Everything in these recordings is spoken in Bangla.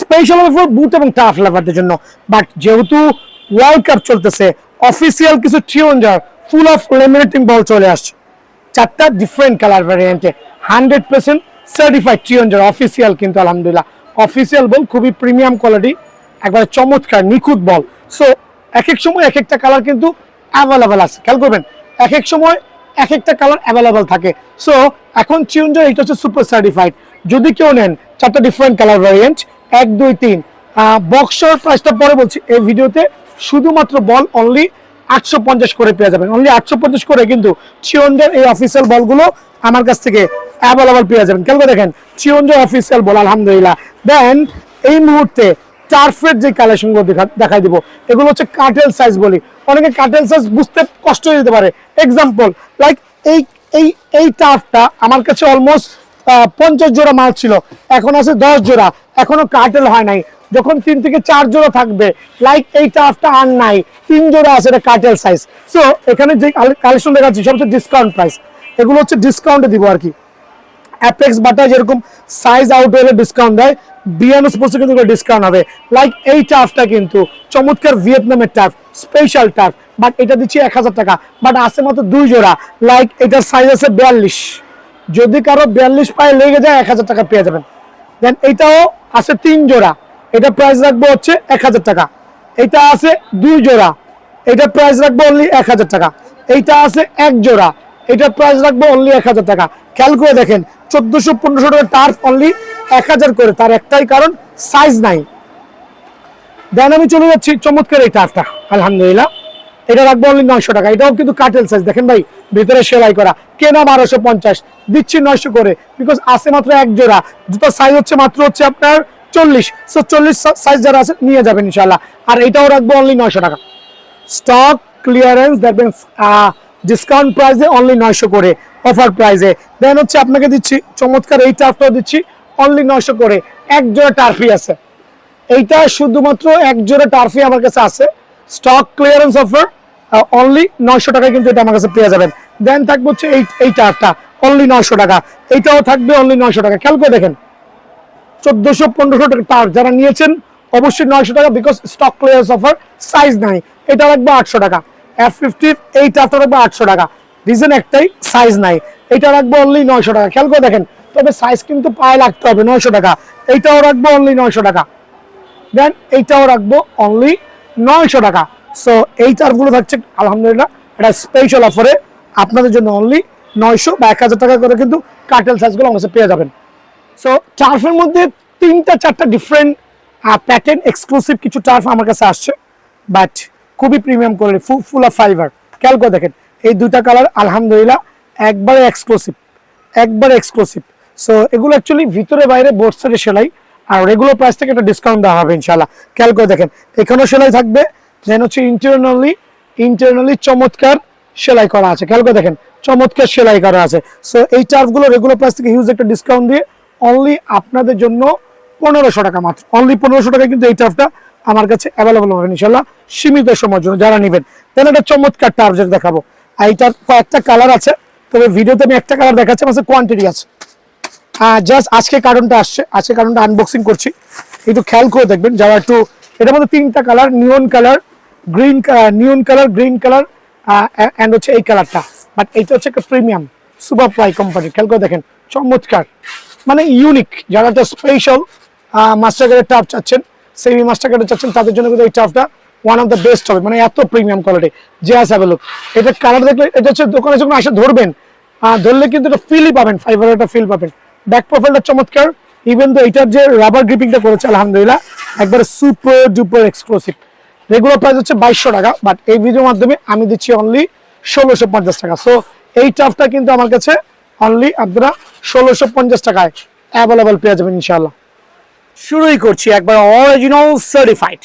স্পেশাল অফার বুট এবং টাফ লাভারদের জন্য। বাট যেহেতু ওয়ার্ল্ড কাপ চলতেছে, অফিসিয়াল কিছু টিউনজার ফুল অফ লেমিনেটিং বল চলে আসছে, 4টা ডিফারেন্ট কালার ভ্যারিয়েন্টে, 100% সার্টিফাইড টিউনজার অফিসিয়াল, কিন্তু আলহামদুলিল্লাহ অফিসিয়াল বল, খুবই প্রিমিয়াম কোয়ালিটি, একবারে চমৎকার নিখুঁত বল। সো এক এক সময় এক একটা কালার কিন্তু অ্যাভেলেবেল আছে, খেয়াল করবেন এক এক সময় এক একটা কালার অ্যাভেলেবেল থাকে। সো এখন টিউনজার এটা হচ্ছে সুপার সার্টিফাইড, যদি কেউ নেন 4টা ডিফারেন্ট কালার ভ্যারিয়েন্ট, 1 2 3, বক্সের প্রাইসটা পরে বলছি এই ভিডিওতে, শুধুমাত্র বল অনলি 850 করে পেয়ে যাবেন, অনলি 850 করে কিন্তু চিওনজার এই অফিসিয়াল বলগুলো আমার কাছ থেকে অ্যাভেলেবল পেয়ে যাবেন। কেন দেখেন চিওনজার অফিসিয়াল বল আলহামদুলিল্লাহ। দেন এই মুহূর্তে টার্ফের যে কালেকশনগুলো দেখাই দিব, এগুলো হচ্ছে কাটেল সাইজ বলি, অনেকে কাটেল সাইজ বুঝতে কষ্ট হয়ে যেতে পারে। এক্সাম্পল লাইক এই এই এই টার্ফটা আমার কাছে অলমোস্ট 50 জোড়া মাল ছিল, এখন আছে 10 জোড়া, এখনো কাটেল হয় নাই। যখন 3 থেকে 4 জোড়া থাকবে, লাইক এই টাফটা আর নাই, 3 জোড়া আছে, এটা কাটেল সাইজ। সো এখানে যে কালেকশন দেখাচ্ছি সবচেয়ে ডিসকাউন্ট প্রাইস, এগুলো হচ্ছে ডিসকাউন্টে দিব আর কি। অ্যাপেক্স বাটা যেরকম সাইজ আউট হলে ডিসকাউন্ট দেয়, বিয়ানো স্পোর্টসে কিন্তু ডিসকাউন্ট হবে। লাইক এই টাফটা কিন্তু চমৎকার ভিয়েতনামের টাফ, স্পেশাল টাফ, বাট এটা দিচ্ছি 1000 টাকা, বাট আছে মাত্র 2 জোড়া। লাইক এটার সাইজ আছে 42, যদি কারো 42 পায়ে লেগে যায় 1000 টাকা পেয়ে যাবেন। দেন এটাও আছে 3 জোড়া, এটা প্রাইস রাখবো হচ্ছে 1000 টাকা। এটা আছে 2 জোড়া, এটা প্রাইস রাখবো অনলি 1000 টাকা। এইটা আছে 1 জোড়া, এটা প্রাইস রাখবো অনলি 1000 টাকা। খেয়াল করে দেখেন 1400-1500 টাকা টার্ফ অনলি 1000 করে, তার একটাই কারণ সাইজ নাই। দেন আমি চলে যাচ্ছি চমৎকার এই টার্ফটা আলহামদুলিল্লাহ, এটা রাখবো অনলি 900 টাকা। এটাও কিন্তু কাটেল সাইজ, দেখেন ভাই ভিতরে সেলাই করা, কেনা 1250, দিচ্ছি 900 করে, বিকজ আছে মাত্র 1 জোড়া। জুতার সাইজ হচ্ছে মাত্র হচ্ছে আপনার 40, সো 40 সাইজ যারা আছে নিয়ে যাবেন ইনশাআল্লাহ। আর এটাও রাখবো অনলি 900 টাকা। Stock clearance, that means discount প্রাইসে অনলি 900 করে, অফার প্রাইসে। দেন হচ্ছে আপনাকে দিচ্ছি চমৎকার এই টার্ফটাও দিচ্ছি অনলি 900 করে। 1 জোড়া টার্ফি আছে, এইটা শুধুমাত্র 1 জোড়া টার্ফি আমার কাছে আছে, স্টক ক্লিয়ারেন্স অফার, অনলি 900 টাকায় কিন্তু এটা আমার কাছে পেয়ে যাবেন। দেন থাকবে হচ্ছে এই টার্ফটা অনলি 900 টাকা, এইটাও থাকবে অনলি 900 টাকা। খেয়াল করে দেখেন 1400-1500 টাকা টার্ফ যারা নিয়েছেন অবশ্যই 900 টাকা, because stock clearance offer, size নাই। এটা রাখবো 800 টাকা। F50 এই টার্ফটা রাখবো 800 টাকা, রিজন একটাই সাইজ নাই। এটা রাখবো অনলি 900 টাকা। খেয়াল করে দেখেন, তবে সাইজ কিন্তু পায়ে লাগতে হবে, 900 টাকা। এইটাও রাখবো অনলি 900 টাকা। দেন এইটাও রাখবো অনলি 900 টাকা। সো এই টার্ফগুলো থাকছে আলহামদুলিল্লাহ এটা স্পেশাল অফারে আপনাদের জন্য অনলি 900 বা 1000 টাকা করে কিন্তু কাটেল সাইজগুলো আমার কাছে পেয়ে যাবেন। সো টার্ফের মধ্যে 3-4টা ডিফারেন্ট প্যাটার্ন এক্সক্লুসিভ কিছু টার্ফ আমার কাছে আসছে, বাট খুবই premium quality, full of fibre. খেয়াল করে দেখেন এই 2টা কালার আলহামদুলিল্লাহ একবারে এক্সক্লুসিভ, একবারে এক্সক্লুসিভ। সো এগুলো অ্যাকচুয়ালি ভিতরে বাইরে বোর্ড সাইডে সেলাই, আর রেগুলার প্রাইস থেকে একটা ডিসকাউন্ট দেওয়া হবে ইনশাআল্লাহ। খেয়াল করে দেখেন এখানেও সেলাই থাকবে, দেন হচ্ছে ইন্টারনালি চমৎকার সেলাই করা আছে। খেয়াল করে দেখেন চমৎকার সেলাই করা আছে। সো এই টার্ফগুলো রেগুলার প্রাইস থেকে হিউজ একটা ডিসকাউন্ট দিয়ে অনলি আপনাদের জন্য 1500 টাকা, মাত্র অনলি 1500 টাকা কিন্তু এই টার্ফটা আমার কাছে অ্যাভেলেবল হবে ইনশাআল্লাহ সীমিত সময়ের জন্য যারা নেবেন। দেন একটা চমৎকার টার্ফ যেটা দেখাবো, এইটার কয়েকটা কালার আছে, তবে ভিডিওতে আমি একটা কালার দেখাচ্ছি, আমার কোয়ান্টিটি আছে। জাস্ট আজকে কার্টনটা আসছে, আজকে কার্টনটা আনবক্সিং করছি, একটু খেয়াল করে দেখবেন যারা একটু। এটার মধ্যে 3টা colour, neon colour, green colour and হচ্ছে এই কালারটা, বাট এইটা হচ্ছে একটা প্রিমিয়াম সুপার প্লাই কোম্পানি। খেয়াল করে দেখেন চমৎকার, মানে ইউনিক। যারা একটা স্পেশাল মাস্টার কার্ডের টাফ চাচ্ছেন, সেমি মাস্টার কার্ডের চাচ্ছেন, তাদের জন্য কিন্তু এই টাফটা ওয়ান অফ দ্য বেস্ট হবে, মানে এত premium quality. Just have a look, এটা কালার দেখলে এটা হচ্ছে দোকানে যখন আসে ধরবেন, ধরলে কিন্তু এটা ফিলই পাবেন, ফাইবারের একটা ফিল পাবেন। ব্যাক প্রোফাইলটা চমৎকার, ইভেন তো এটার যে রাবার গ্রিপিংটা করেছে আলহামদুলিল্লাহ একবারে super duper exclusive. Regular price হচ্ছে 2200 টাকা, বাট এই ভিডিওর মাধ্যমে আমি দিচ্ছি অনলি 1650 টাকা। সো এই টাফটা কিন্তু আমার কাছে অনলি আপনারা 1650 টাকায় অ্যাভেলেবল পেয়ে যাবেন ইনশাআল্লাহ। শুরুই করছি একবার অরিজিনাল সার্টিফাইড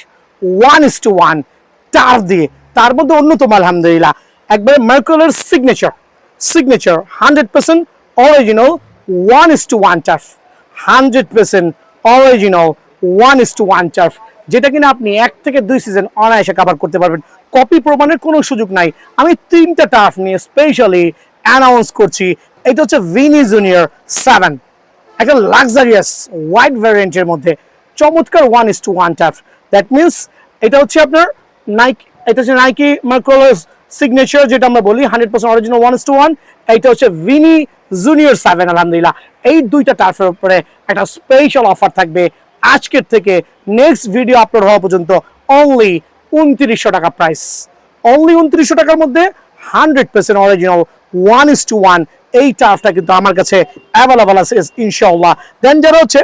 1:1 টার্ফ দিয়ে, তার মধ্যে অন্যতম আলহামদুলিল্লাহ একবারে মার্কেলের signature 100% original 1:1 turf, 100% original 1:1 turf, যেটা কিনা আপনি 1 থেকে 2 সিজন অনায়াসে কভার করতে পারবেন, কপি প্রমাণের কোনো সুযোগ নাই। আমি 3টা টার্ফ নিয়ে স্পেশালি অ্যানাউন্স করছি। এটা হচ্ছে ভিনি জুনিয়র 7, একটা লাক্সারিয়াস হোয়াইট ভ্যারিয়েন্টের মধ্যে চমৎকার 1:1 টাফ। দ্যাট মিনস এটা হচ্ছে আপনার নাইকি, এটা হচ্ছে নাইকি মার্কোলোস সিগনেচার যেটা আমরা বলি 100% অরিজিনাল 1:1। এইটা হচ্ছে ভিনি জুনিয়র 7। আলহামদুলিল্লাহ এই দুইটা টার্ফের উপরে একটা স্পেশাল অফার থাকবে আজকের থেকে নেক্সট ভিডিও আপলোড হওয়া পর্যন্ত। অনলি 2900 টাকা প্রাইস, অনলি 2900 টাকার মধ্যে 100% অরিজিনাল 1:1 এই টার্ফটা কিন্তু আমার কাছে অ্যাভেলেবল আছে ইনশাআল্লাহ। দেন যারা হচ্ছে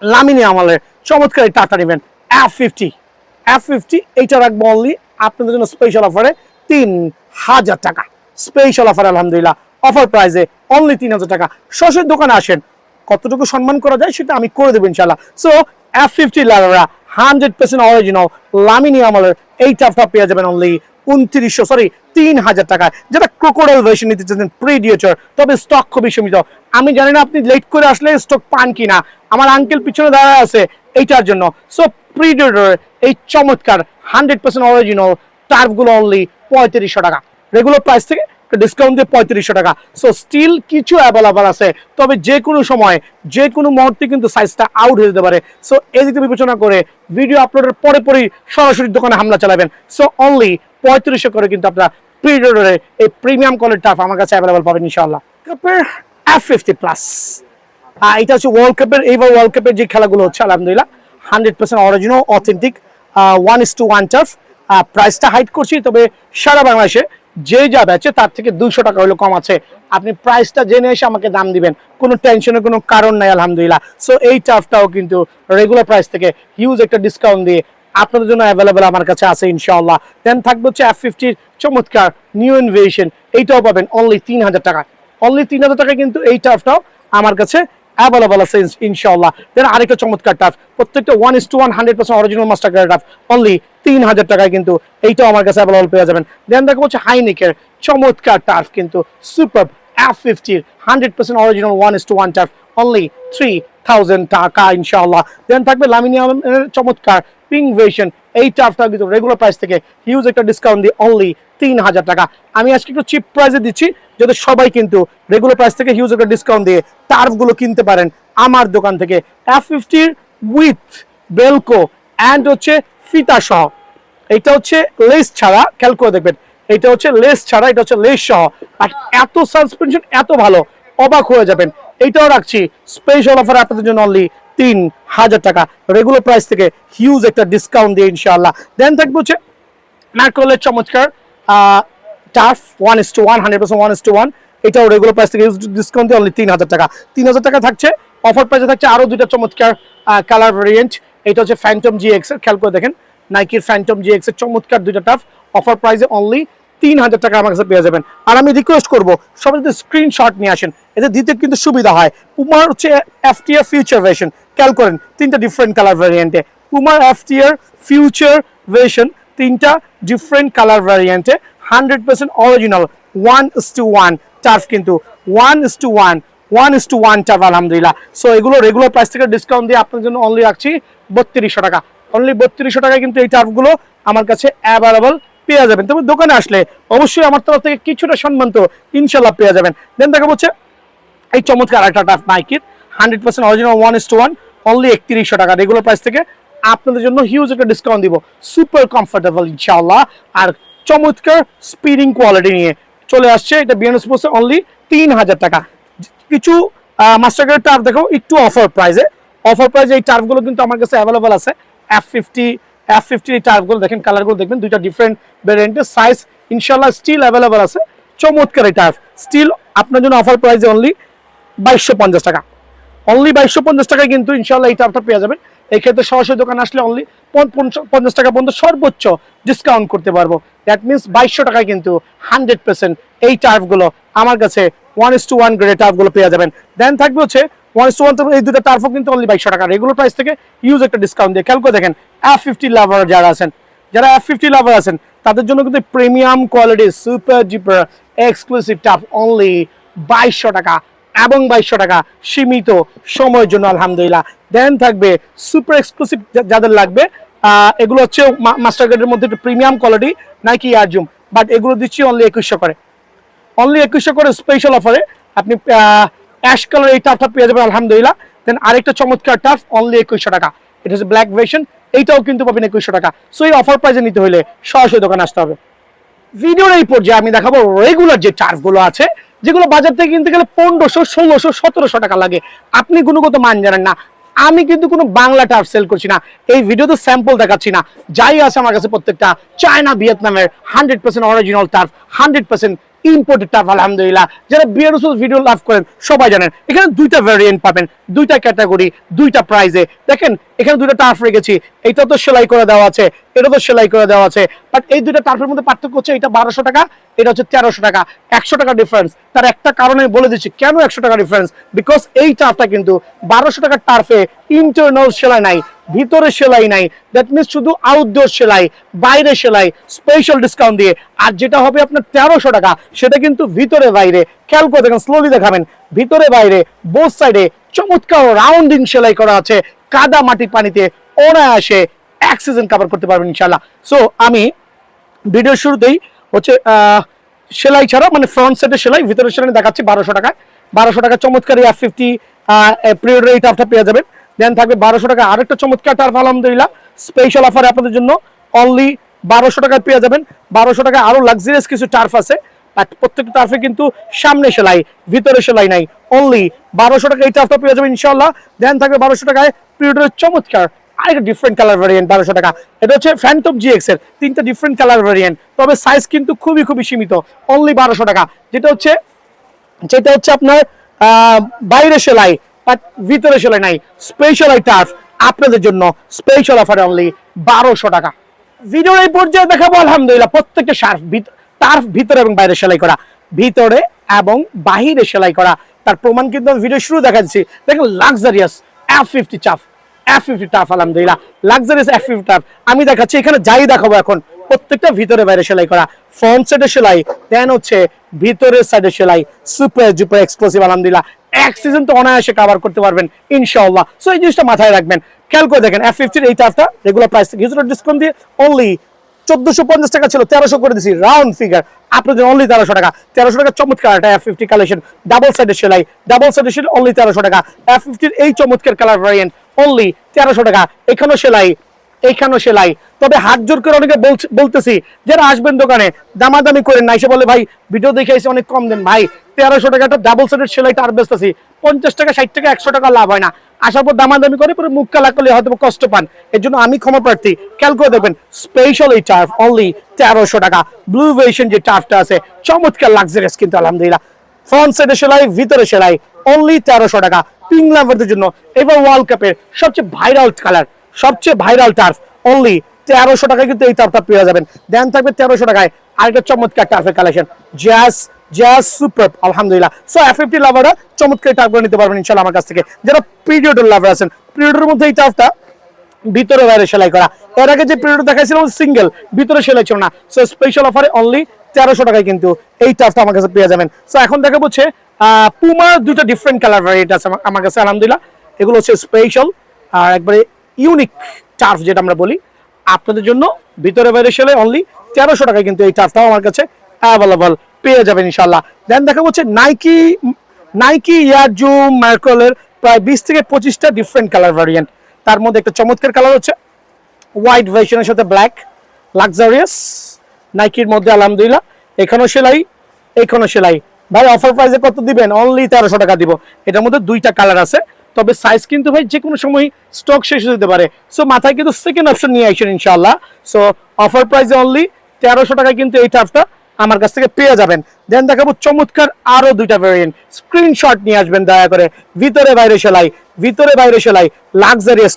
লামিনী আমলের চমৎকার এই টার্ফটা নেবেন F50 এইটা রাখবো অনলি আপনাদের জন্য স্পেশাল অফারে 3000 টাকা, স্পেশাল অফার আলহামদুলিল্লাহ, অফার প্রাইসে অনলি 3000 টাকা। সরাসরি দোকানে আসেন, কতটুকু সম্মান করা যায় সেটা আমি করে দেবো ইনশাআল্লাহ। সো F50 লাভরা 100% অরিজিনাল লামিনী আমলের এই টার্ফটা পেয়ে যাবেন অনলি 3000 টাকা। যেটা ক্রোকোডাইল ভার্সন নিতে চাচ্ছেন প্রিডিয়েটর, তবে স্টক খুবই সীমিত। আমি জানি না আপনি লেট করে আসলে স্টক পান কিনা, আমার আঙ্কেল পিছনে দাঁড়ায় আছে এইটার জন্য। সো প্রিডিয়েটর এই চমৎকার 100% অরিজিনাল টার্ফগুলো অনলি 3500 টাকা, রেগুলার প্রাইস থেকে ডিসকাউন্ট দিয়ে 3500 টাকা। সো স্টিল কিছু অ্যাভেলেবল আছে, তবে যে কোনো সময় যে কোনো মুহূর্তে কিন্তু সাইজটা আউট হয়ে যেতে পারে। সো এই দিকে বিবেচনা করে ভিডিও আপলোডের পরে পরেই সরাসরি দোকানে হামলা চালাবেন। সো অনলি 3500 করে কিন্তু আপনারা প্রিডিয়েটরের এই প্রিমিয়াম কোয়ালিটি টার্ফ আমার কাছে অ্যাভেলেবল পাবেন ইনশাআল্লাহ। কাপের F50 প্লাস, এটা হচ্ছে ওয়ার্ল্ড কাপের, এইবার ওয়ার্ল্ড কাপের যে খেলাগুলো হচ্ছে আলহামদুলিল্লাহ 100% অরিজিনাল অথেন্টিক 1:1 টার্ফ। প্রাইসটা হাইট করছি, তবে সারা বাংলাদেশে যে যা বেচে তার থেকে 200 টাকা হলো কম আছে। আপনি প্রাইসটা জেনে এসে আমাকে দাম দিবেন, কোনো টেনশনের কোনো কারণ নাই আলহামদুলিল্লাহ। সো এই টার্ফটাও কিন্তু রেগুলার প্রাইস থেকে হিউজ একটা ডিসকাউন্ট দিয়ে আপনাদের জন্য অ্যাভেলেবেল আমার কাছে আছে ইনশাআল্লাহ। দেন থাকবে হচ্ছে F50 চমৎকার নিউ ইনভেশন, এইটাও পাবেন অনলি 3000 টাকা, অনলি 3000 টাকা কিন্তু এই টার্ফটাও আমার কাছে অ্যাভেলেবল আছে ইনশাআল্লাহ। দেন আরেকটা চমৎকার টার্ফ, প্রত্যেকটা 1:1 100% original master card turf only 3000 টাকায় কিন্তু এইটাও আমার কাছে অ্যাভেলেবল পেয়ে যাবেন। দেন দেখো হচ্ছে হাইনিকের চমৎকার টার্ফ কিন্তু super F50 100% original 1:1 turf only 3000 টাকা ইনশাআল্লাহ। দেন থাকবে লামিনিয়ামের চমৎকার পিঙ্ক ভার্সন, এই টার্ফটা কিন্তু রেগুলার প্রাইস থেকে হিউজ একটা ডিসকাউন্ট দিয়ে অনলি 3000 টাকা। আমি আজকে একটু চিপ প্রাইসে দিচ্ছি যাতে সবাই কিন্তু রেগুলার প্রাইস থেকে হিউজ একটা ডিসকাউন্ট দিয়ে টার্ফগুলো কিনতে পারেন আমার দোকান থেকে। F50 উইথ বেলকো অ্যান্ড হচ্ছে ফিতা সহ, এটা হচ্ছে লেস ছাড়া, খেয়াল করে দেখবেন এটা হচ্ছে লেস ছাড়া, এটা হচ্ছে লেস সহ। আর এত সাসপেনশন এত ভালো, অবাক হয়ে যাবেন। এইটাও রাখছি স্পেশাল অফার আপনাদের জন্য অনলি 3000 টাকা, রেগুলার প্রাইস থেকে হিউজ একটা ডিসকাউন্ট দিয়ে ইনশাআল্লাহ। দেন থাকবে হচ্ছে ম্যাকরোলের চমৎকার টার্ফ 1:1 100% 1:1, এটাও রেগুলার প্রাইস থেকে হিউজ ডিসকাউন্ট দিয়ে অনলি 3000 টাকা। 3000 টাকা থাকছে, অফার প্রাইসে থাকছে আরো দুইটা চমৎকার কালার ভেরিয়েন্ট। এটা হচ্ছে ফ্যান্টম GX এর, খেয়াল করে দেখেন নাইকির ফ্যান্টম GX এর চমৎকার দুইটা টার্ফ অফার প্রাইসে অনলি 3000 টাকা আমার কাছে পেয়ে যাবেন। আর আমি রিকোয়েস্ট করবো সবাই যদি স্ক্রিনশট নিয়ে আসেন, এতে দিতে কিন্তু সুবিধা হয়। পুমার হচ্ছে FTR ফিউচার ভার্সন, খেয়াল করেন তিনটা ডিফারেন্ট কালার ভ্যারিয়েন্টে, পুমার FTR ফিউচার ভার্সন তিনটা ডিফারেন্ট কালার ভ্যারিয়েন্টে 100% অরিজিনাল 1:1 টার্ফ কিন্তু 1:1 টার্ফ আলহামদুলিল্লাহ। সো এগুলো রেগুলার প্রাইস থেকে ডিসকাউন্ট দিয়ে আপনার জন্য অনলি রাখছি 3200 টাকা, অনলি 3200 টাকায় কিন্তু এই টার্ফগুলো আমার কাছে অ্যাভেলেবল পেয়ে যাবেন। তবে দোকানে আসলে অবশ্যই আমার তরফ থেকে কিছুটা সম্মান তো ইনশাল্লাহ পেয়ে যাবেন। দেন দেখা হচ্ছে এই চমৎকার একটা টার্ফ নাইকির 100% অরিজিনাল 1:1 অনলি 3100 টাকা, রেগুলার প্রাইস থেকে আপনাদের জন্য হিউজ একটা ডিসকাউন্ট দিব, সুপার কমফোর্টেবল ইনশাআল্লাহ। আর চমৎকার স্পিডিং কোয়ালিটি নিয়ে চলে আসছে এটা বিএন স্পোর্টস অনলি 3000 টাকা। কিছু মাস্টার কার্ড টার্ফ দেখো একটু অফার প্রাইসে, অফার প্রাইসে এই টার্ফগুলো কিন্তু আমার কাছে অ্যাভেলেবল আছে। F50 এই টার্ফগুলো দেখেন, কালারগুলো দেখবেন দুইটা ডিফারেন্ট ভেরিয়েন্টের, সাইজ ইনশাআল্লাহ স্টিল অ্যাভেলেবল আছে। চমৎকার এই টার্ফ স্টিল আপনার জন্য অফার প্রাইসে অনলি 2250 টাকা, অনলি 2250 টাকায় কিন্তু ইনশাআল্লাহ এই টার্ফটা পেয়ে যাবেন। এই ক্ষেত্রে সরাসরি দোকান আসলে অনলি 50 টাকা পর্যন্ত সর্বোচ্চ ডিসকাউন্ট করতে পারবো। দ্যাট মিনস 2200 টাকায় কিন্তু 100% এই টার্ফগুলো আমার কাছে 1:1 গ্রেড টার্ফগুলো পেয়ে যাবেন। দেন থাকবে হচ্ছে 1:1 এই দুটো টার্ফও কিন্তু অনলি 2200 টাকা, রেগুলার প্রাইস থেকে হিউজ একটা ডিসকাউন্ট দিয়ে। খেয়াল করে দেখেন F50 লাভার যারা আছেন, যারা F50 লাভার আছেন তাদের জন্য কিন্তু premium quality super duper exclusive turf only 2200 টাকা এবং 2200 টাকা সীমিত সময়ের জন্য আলহামদুলিল্লাহ। দেন থাকবে সুপার এক্সক্লুসিভ যাদের লাগবে, এগুলো হচ্ছে মাস্টার কার্ডের মধ্যে একটু premium quality Nike air zoom, but এগুলো দিচ্ছি অনলি 2100 করে, অনলি 2100 করে স্পেশাল অফারে আপনি অ্যাশ কালার এই টার্ফটা পেয়ে যাবেন আলহামদুলিল্লাহ। দেন আরেকটা চমৎকার টার্ফ অনলি 2100 টাকা, এটা হচ্ছে ব্ল্যাক ভার্সন, এইটাও কিন্তু পাবেন 2100 টাকা। সো এই অফার প্রাইসে নিতে হলে সরাসরি দোকানে আসতে হবে। ভিডিওর এই পর্যায়ে আমি দেখাবো রেগুলার যে টার্ফগুলো আছে, যেগুলো বাজার থেকে কিনতে গেলে 1500, 1600, 1700 টাকা লাগে। আপনি গুণগত মান জানেন না। আমি কিন্তু কোনো বাংলা টার্ফ সেল করছি না, এই ভিডিওতে স্যাম্পল দেখাচ্ছি না। যাই আছে আমার কাছে প্রত্যেকটা চায়না ভিয়েতনামের 100% অরিজিনাল টার্ফ, 100% ইম্পোর্টেড টার্ফ আলহামদুলিল্লাহ। যারা বিয়ারসুল ভিডিও লাভ করেন সবাই জানেন। এখানে দুইটা ভ্যারিয়েন্ট পাবেন, দুইটা ক্যাটাগরি, দুইটা প্রাইজে। দেখেন এখানে দুইটা টার্ফ রেখেছি, এটা তো সেলাই করে দেওয়া আছে, এটা তো সেলাই করে দেওয়া আছে, বাট এই দুইটা টার্ফের মধ্যে পার্থক্য হচ্ছে এটা 1200 টাকা, এটা হচ্ছে 1300 টাকা, 100 টাকা ডিফারেন্স। তার একটা কারণে বলে দিচ্ছি কেন 100 টাকা ডিফারেন্স, বিকজ এই টার্ফটা কিন্তু 1200 টাকার টার্ফে ইন্টারনাল সেলাই নাই, ভিতরে সেলাই নাই, দ্যাট মিনস শুধু আউটডোর সেলাই, বাইরে সেলাই, স্পেশাল ডিসকাউন্ট দিয়ে। আর যেটা হবে আপনার 1300 টাকা, সেটা কিন্তু ভিতরে বাইরে, খেয়াল করে দেখেন, স্লোলি দেখাবেন, ভিতরে বাইরে বোথ সাইডে চমৎকার রাউন্ডিং সেলাই করা আছে, কাদা মাটি পানিতে অনায়াসে এক সিজন কভার করতে পারবেন ইনশাআল্লাহ। সো আমি ভিডিওর শুরুতেই হচ্ছে সেলাই ছাড়া মানে ফ্রন্ট সাইডে সেলাই, ভিতরে সেলাই দেখাচ্ছি 1200 টাকায়। 1200 টাকা চমৎকার F50 পিরিয়ডের এই টার্ফটা পেয়ে যাবেন। দেন থাকবে 1200 টাকা আরেকটা চমৎকার টার্ফ আলহামদুলিল্লাহ, স্পেশাল অফার আপনাদের জন্য, অনলি 1200 টাকায় পেয়ে যাবেন। 1200 টাকায় আরো লাক্সারিয়াস কিছু টার্ফ আছে, বাট প্রত্যেকটা টার্ফে কিন্তু সামনে সেলাই, ভিতরে সেলাই নাই। অনলি 1200 টাকা এই টার্ফটা পেয়ে যাবেন ইনশাআল্লাহ। দেন থাকবে 1200 টাকায় পিরিয়ডের চমৎকার আরেকটা ডিফারেন্ট কালার ভ্যারিয়েন্ট 1200 টাকা। এটা হচ্ছে ফ্যান্টম GX এর তিনটা ডিফারেন্ট কালার ভ্যারিয়েন্ট, তবে সাইজ কিন্তু খুবই সীমিত। অনলি 1200 টাকা, যেটা হচ্ছে আপনার বাইরে সেলাই বাট ভিতরে সেলাই নাই, স্পেশাল এই টার্ফ আপনাদের জন্য স্পেশাল অফারে অনলি 1200 টাকা। ভিডিওর এই পর্যায়ে দেখাবো আলহামদুলিল্লাহ প্রত্যেকটা টার্ফ ভিতরে এবং বাইরে সেলাই করা, ভিতরে এবং বাহিরে সেলাই করা। তার প্রমাণ কিন্তু ভিডিও শুরু দেখাচ্ছি। দেখেন লাক্সারিয়াস F50 টার্ফ আলহামদুলিল্লাহ, লাক্সারিয়াস F50 টার্ফ আমি দেখাচ্ছি। এখানে যাই দেখাবো এখন প্রত্যেকটা ভিতরে বাইরে সেলাই করা, ফ্রন্ট সাইডে সেলাই, দেন হচ্ছে ভিতরের সাইডে সেলাই, সুপার ডুপার এক্সক্লুসিভ আলহামদুলিল্লাহ। এক সিজন তো অনায়াসে কভার করতে পারবেন ইনশাআল্লাহ। সো এই জিনিসটা মাথায় রাখবেন, খেয়াল করে দেখেন F50 এই টার্ফটা রেগুলার প্রাইস থেকে কিছুটা ডিসকাউন্ট দিয়ে অনলি 1450 টাকা ছিল, 1300 করে দিছি, রাউন্ড ফিগার আপনাদের অনলি 1300 টাকা। 1300 টাকা চমৎকার একটা F50 কালেকশন, ডাবল সাইডের সেলাই, অনলি 1300 টাকা। F50 এই চমৎকার কালার ভ্যারিয়েন্ট অনলি 1300 টাকা। এখানেও সেলাই, তবে হাত জোর করে অনেকে বলতেছি যারা আসবেন দোকানে দামাদামি করেন না, এসে বলে ভাই ভিডিও দেখে এসে অনেক কম দেন। ভাই 1300 টাকা একটা ডাবল সাইডের সেলাইটা আর বেচতেছি 50 টাকা, 60 টাকা, 100 টাকা লাভ হয় না। আসার পর দামাদামি করে পরে মুখ কালা করলে হয়তো কষ্ট পান, এর জন্য আমি ক্ষমা প্রার্থী। খেয়াল করে দেখবেন স্পেশাল এই টার্ফ অনলি 1300 টাকা। ব্লু ভেরিয়েশন যে টার্ফটা আছে চমৎকার লাক্সারিয়াস কিন্তু আলহামদুলিল্লাহ, ফ্রন্ট সাইডে সেলাই, ভিতরে সেলাই, অনলি 1300 টাকা। পিঙ্ক লাভারদের জন্য এবার ওয়ার্ল্ড কাপের সবচেয়ে ভাইরাল টার্ফ অনলি 1300 টাকায় কিন্তু এই টার্ফটা পেয়ে যাবেন। দেন থাকবে 1300 টাকায় আরেকটা চমৎকার টার্ফের কালেকশন, জাজ সুপার আলহামদুলিল্লাহ। সো F50 লাভাররা চমৎকার টার্ফগুলো নিতে পারবেন ইনশাআল্লাহ আমার কাছ থেকে। যারা পিরিয়ডের লাভার আছেন, পিরিয়ডের মধ্যে এই টার্ফটা ভিতরে বাইরে সেলাই করা, এর আগে যে পিরিয়ড দেখাইছিলাম সিঙ্গেল, ভিতরে সেলাই ছিল না। সো স্পেশাল অফারে অনলি 1300 টাকায় কিন্তু এই টার্ফটা আমার কাছে পেয়ে যাবেন। সো এখন দেখা হচ্ছে পুমার দুটো ডিফারেন্ট কালার ভ্যারিয়েন্ট আছে আমার কাছে আলহামদুলিল্লাহ। এগুলো হচ্ছে স্পেশাল আর একবারে ইউনিক টার্ফ যেটা আমরা বলি, আপনাদের জন্য ভিতরে বাইরে সেলাই অনলি 1300 টাকায় কিন্তু এই টার্ফটাও আমার কাছে অ্যাভেলেবল পেয়ে যাবেন ইনশাআল্লাহ। দেন দেখা হচ্ছে নাইকি এয়ার জুম মার্কলের প্রায় 20 থেকে 25টা ডিফারেন্ট কালার ভ্যারিয়েন্ট। তার মধ্যে একটা চমৎকার কালার হচ্ছে হোয়াইট ভার্সনের সাথে ব্ল্যাক, লাক্সারিয়াস নাইকির মধ্যে আলহামদুলিল্লাহ। এখানেও সেলাই ভাই অফার প্রাইসে কত দিবেন? অনলি 1300 টাকা দিব। এটার মধ্যে দুইটা কালার আছে, তবে সাইজ কিন্তু ভাই যে কোনো সময় স্টক শেষ হয়ে যেতে পারে। সো মাথায় কিন্তু সেকেন্ড অপশন নিয়ে আসেন ইনশাআল্লাহ। সো অফার প্রাইসে অনলি 1300 টাকায় কিন্তু এই টার্ফটা আমার কাছ থেকে পেয়ে যাবেন। দেন দেখাবো চমৎকার আরো দুইটা ভ্যারিয়েন্ট, স্ক্রিনশট নিয়ে আসবেন দয়া করে। ভিতরে বাইরে সেলাই, লাক্সারিয়াস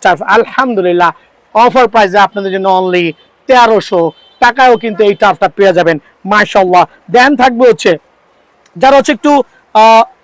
টার্ফ আলহামদুলিল্লাহ অফার প্রাইসে আপনাদের জন্য অনলি 1300 টাকায়ও কিন্তু এই টার্ফটা পেয়ে যাবেন মাশাআল্লাহ। দেন থাকবে হচ্ছে যারা হচ্ছে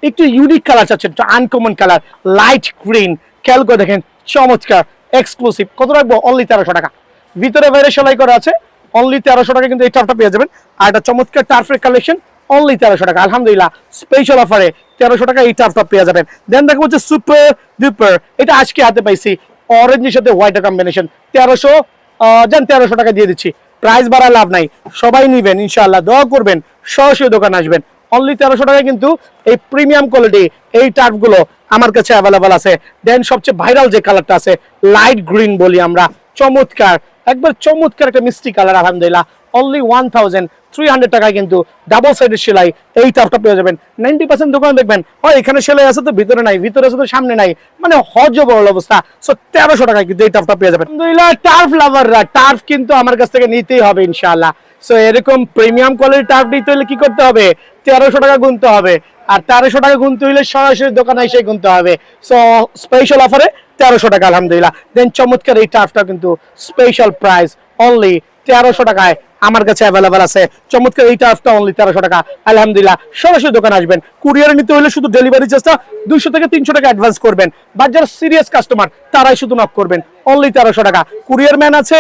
একটু ইউনিক কালার চাচ্ছেন, একটু আনকমন কালার, লাইট গ্রিন, খেয়াল করে দেখেন চমৎকার এক্সক্লুসিভ। কত রাখবো? অনলি 1300 টাকা। ভিতরে বাইরে সেলাই করা আছে, অনলি 1300 টাকা কিন্তু এই টার্ফটা পেয়ে যাবেন। আর একটা চমৎকার টার্ফের কালেকশন অনলি 1300 টাকা আলহামদুলিল্লাহ, স্পেশাল অফারে 1300 টাকা এই টার্ফটা পেয়ে যাবেন। দেন দেখো হচ্ছে সুপার ডুপার, এটা আজকে হাতে পাইছি, অরেঞ্জের সাথে হোয়াইটের কম্বিনেশন, 1300 টাকা দিয়ে দিচ্ছি। প্রাইস বাড়া লাভ নাই, সবাই নিবেন ইনশাআল্লাহ, দোয়া করবেন, সরাসরি দোকানে আসবেন। অনলি 1300 টাকায় কিন্তু এই প্রিমিয়াম কোয়ালিটি এই টার্ফগুলো আমার কাছে অ্যাভেলেবল আছে। দেন সবচেয়ে ভাইরাল যে কালারটা আছে লাইট গ্রিন বলি আমরা, চমৎকার একবার চমৎকার একটা মিষ্টি কালার, আলহামদুলিল্লাহ অনলি 1300 টাকায় কিন্তু ডাবল সাইডের সেলাই এই টার্ফটা পেয়ে যাবেন। 90% দোকানে দেখবেন এখানে সেলাই আছে তো ভিতরে নাই, ভিতরে আছে তো সামনে নাই, মানে হজবরল অবস্থা। সো 1300 টাকায় কিন্তু এই টার্ফটা পেয়ে যাবেন। আলহামদুলিল্লাহ টার্ফ লাভাররা টার্ফ কিন্তু আমার কাছ থেকে নিতেই হবে ইনশাআল্লাহ। সো এরকম প্রিমিয়াম কোয়ালিটির টার্ফ নিতে হলে কি করতে হবে, 1300 টাকা গুনতে হবে, আর 1300 টাকা গুনতে হলে সরাসরি দোকানে এসে গুনতে হবে। সো স্পেশাল অফারে 1300 টাকা আলহামদুলিল্লাহ। দেন চমৎকার এই টার্ফটা কিন্তু স্পেশাল প্রাইস অনলি 1300 টাকায় আমার কাছে অ্যাভেলেবল আছে। চমৎকার এই টার্ফটা অনলি 1300 টাকা আলহামদুলিল্লাহ। সরাসরি দোকানে আসবেন, কুরিয়ারে নিতে হলে শুধু ডেলিভারি চার্জটা 200 থেকে 300 টাকা অ্যাডভান্স করবেন, বা যারা সিরিয়াস কাস্টমার তারাই শুধু নক করবেন, অনলি 1300 টাকা। কুরিয়ার ম্যান আছে,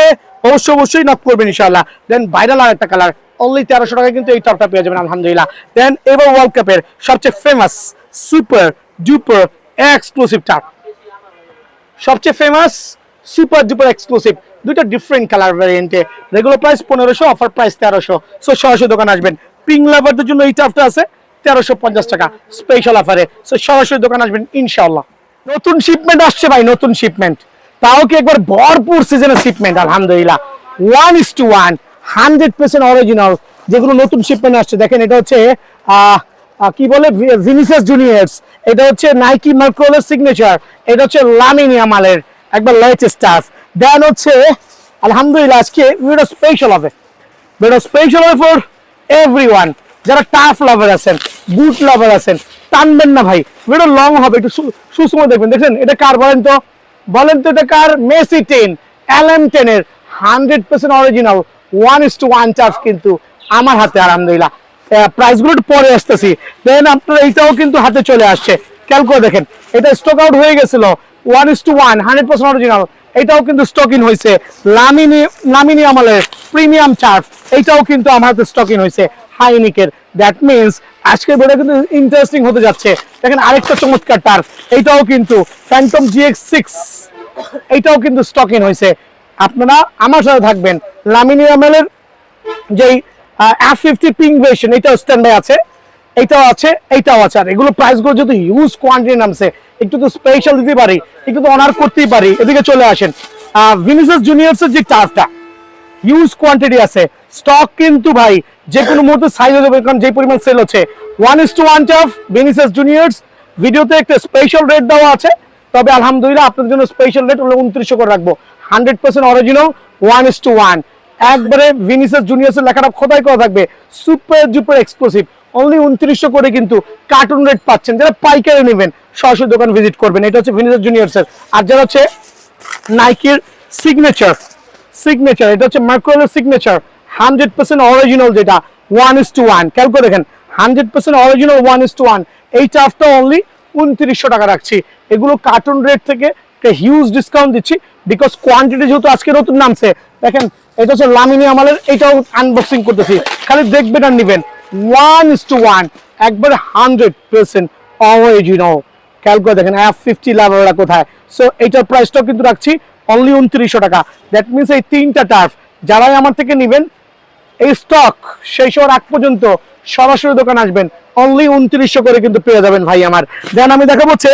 অবশ্যই নক করবেন ইনশাআল্লাহ। দেন ভাইরাল আর একটা কালার অনলি 1300 টাকা কিন্তু এই টপটা পেয়ে যাবেন আলহামদুলিল্লাহ। দেন এবার ওয়ার্ল্ড কাপের সবচেয়ে famous super duper exclusive top, সবচেয়ে ফেমাস সুপার ডুপার এক্সক্লুসিভ, দুইটা ডিফারেন্ট কালার ভ্যারিয়েন্টে, regular price 1500, offer price 1300। So সরাসরি দোকান আসবেন। পিঙ্ক লাভারদের জন্য এই টপটা আছে 1350 টাকা স্পেশাল অফারে। সো সরাসরি দোকান আসবেন ইনশাআল্লাহ। নতুন শিপমেন্ট আসছে ভাই, নতুন শিপমেন্ট, তাও কি একবার ভরপুর সিজনের শিপমেন্ট আলহামদুলিল্লাহ। 1:1 100% অরিজিনাল যেগুলো নতুন শিপমেন্ট আসছে। দেখেন এটা হচ্ছে কি বলে ভিনিসিয়াস জুনিয়র্স, এটা হচ্ছে নাইকি মার্কোলের সিগনেচার, এটা হচ্ছে লামিন ইয়ামালের একবার লেটেস্ট স্টাফ। দেন হচ্ছে আলহামদুলিল্লাহ আজকে ভিডিওটা স্পেশাল হবে, ভিডিওটা স্পেশাল হবে ফর এভরিওয়ান। যারা টাফ লাভার আছেন, বুট লাভার আছেন, টানবেন না ভাই, ভিডিও লং হবে, একটু সুসময় দেখবেন। দেখেন এটা কার বলেন তো, এটা কার? মেসি 10 LM10 এর 100% অরিজিনাল 1:1 টাফ কিন্তু আমার হাতে আলহামদুলিল্লাহ। প্রাইস গুলো পরে আসতেছি। দেন আপনার এইটাও কিন্তু হাতে চলে আসছে, খেয়াল করে দেখেন, এটা স্টক আউট হয়ে গেছিল 1:1 100% অরিজিনাল, এটাও কিন্তু স্টক ইন হয়েছে। লামিনি আমালের প্রিমিয়াম চার্ট, এইটাও কিন্তু আমার হাতে স্টক ইন হয়েছে হাইনিকের। দ্যাট মিনস আজকের ভিডিও কিন্তু ইন্টারেস্টিং হতে যাচ্ছে। দেখেন আরেকটা চমৎকার টার্ফ, এইটাও কিন্তু ফ্যান্টম GX6, এইটাও কিন্তু স্টক ইন হয়েছে। আপনারা আমার সাথে থাকবেন। লামিনি আমালের যেই F50 পিঙ্ক ভার্সন, এটাও স্ট্যান্ড বাই আছে, এইটাও আছে, এইটাও আছে। আর এগুলো প্রাইসগুলো যদি হিউজ কোয়ান্টিটি নামছে, একটু তো স্পেশাল দিতে পারি, একটু তো অনার করতেই পারি। এদিকে চলে আসেন। ভিনিসিয়াস জুনিয়র্স এর যে টার্ফটা হিউজ কোয়ান্টিটি আছে, স্টক কিন্তু ভাই যে কোনো মুহূর্তে সাইজ হয়ে যাবে, কারণ যে পরিমাণ সেল হচ্ছে। 1:1 টার্ফ ভিনিসিয়াস জুনিয়র্স, ভিডিওতে একটা স্পেশাল রেট দেওয়া আছে, তবে আলহামদুলিল্লাহ আপনাদের জন্য স্পেশাল রেট হলো 2900 করে রাখবো। 100% অরিজিনাল 1:1, একবারে ভিনিসিয়াস জুনিয়র্সের লেখাটা খোদাই করা থাকবে, সুপার ডুপার এক্সক্লুসিভ, অনলি 2900 করে কিন্তু কার্টুন রেট পাচ্ছেন। যারা পাইকারি নেবেন সরাসরি দোকান ভিজিট করবেন। এটা হচ্ছে ভিনিসিয়াস জুনিয়র্সের। আর যারা হচ্ছে নাইকির সিগনেচার, এটা হচ্ছে মার্কোয়েলের সিগনেচার 100% অরিজিনাল, যেটা 1:1, খেয়াল করে দেখেন 100% অরিজিনাল 1:1। এই চার্জটা অনলি 2900 টাকা রাখছি। এগুলো কার্টুন রেট থেকে হিউজ ডিসকাউন্ট দিচ্ছি, বিকজ কোয়ান্টিটি যেহেতু আজকে নতুন নামছে। দেখেন এটা হচ্ছে লামিনি আমালের, এটাও আনবক্সিং করতেছি, খালি দেখবেন আর নিবেন। 1:1 একবারে 100% অরিজিনাল, খেয়াল করে দেখেন F50 লাভাররা কোথায়। সো এইটার প্রাইসটাও কিন্তু রাখছি অনলি 2900 টাকা। দ্যাট মিনস এই তিনটা টার্ফ যারাই আমার থেকে নেবেন, এই স্টক শেষ হওয়ার আগ পর্যন্ত সরাসরি দোকান আসবেন, অনলি 2900 করে কিন্তু পেয়ে যাবেন ভাই আমার। দেন আমি দেখাবো হচ্ছে,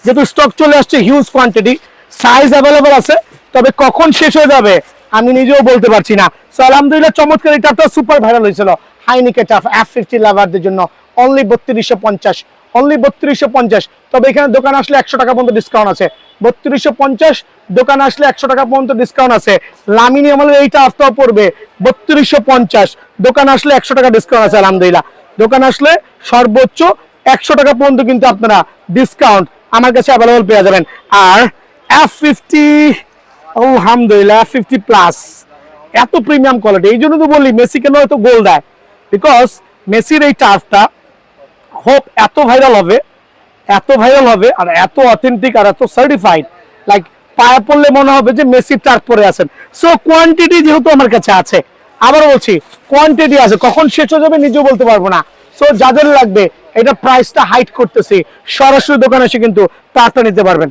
যেহেতু স্টক চলে আসছে হিউজ কোয়ান্টিটি, সাইজ অ্যাভেলেবল আছে, তবে কখন শেষ হয়ে যাবে আমি নিজেও বলতে পারছি না। সো আলহামদুলিল্লাহ চমৎকার এই টার্ফটা সুপার ভাইরাল হয়েছিল হাইনিকের টার্ফ F50 লাভারদের জন্য, অনলি 3250, অনলি 3250। তবে এখানে দোকান আসলে 100 টাকা পর্যন্ত ডিসকাউন্ট আছে। 3250 দোকান আসলে 100 টাকা পর্যন্ত ডিসকাউন্ট আছে। লামিনি আমাদের এইটা আসতেও পড়বে 3250, দোকান আসলে 100 টাকা ডিসকাউন্ট আছে আলহামদুলিল্লাহ। দোকান আসলে সর্বোচ্চ 100 টাকা পর্যন্ত কিন্তু আপনারা ডিসকাউন্ট আমার কাছে অ্যাভেলেবল পেয়ে যাবেন। আর F50 আলহামদুলিল্লাহ F50 প্লাস এত প্রিমিয়াম কোয়ালিটি, এই জন্য তো বলি মেসি কেন এত গোল দেয়, বিকজ মেসির এই টার্ফটা হোপ এত ভাইরাল হবে, আর এত অথেন্টিক আর এত সার্টিফাইড, লাইক পায়ে পড়লে মনে হবে যে মেসির টার্ফ পরে আছেন। সো কোয়ান্টিটি যেহেতু আমার কাছে আছে, আবার বলছি কোয়ান্টিটি আছে, কখন শেষ হয়ে যাবে নিজেও বলতে পারবো না। সো যাদের লাগবে, এটা প্রাইসটা হাইট করতেছি, সরাসরি দোকানে এসে কিন্তু টার্ফটা নিতে পারবেন।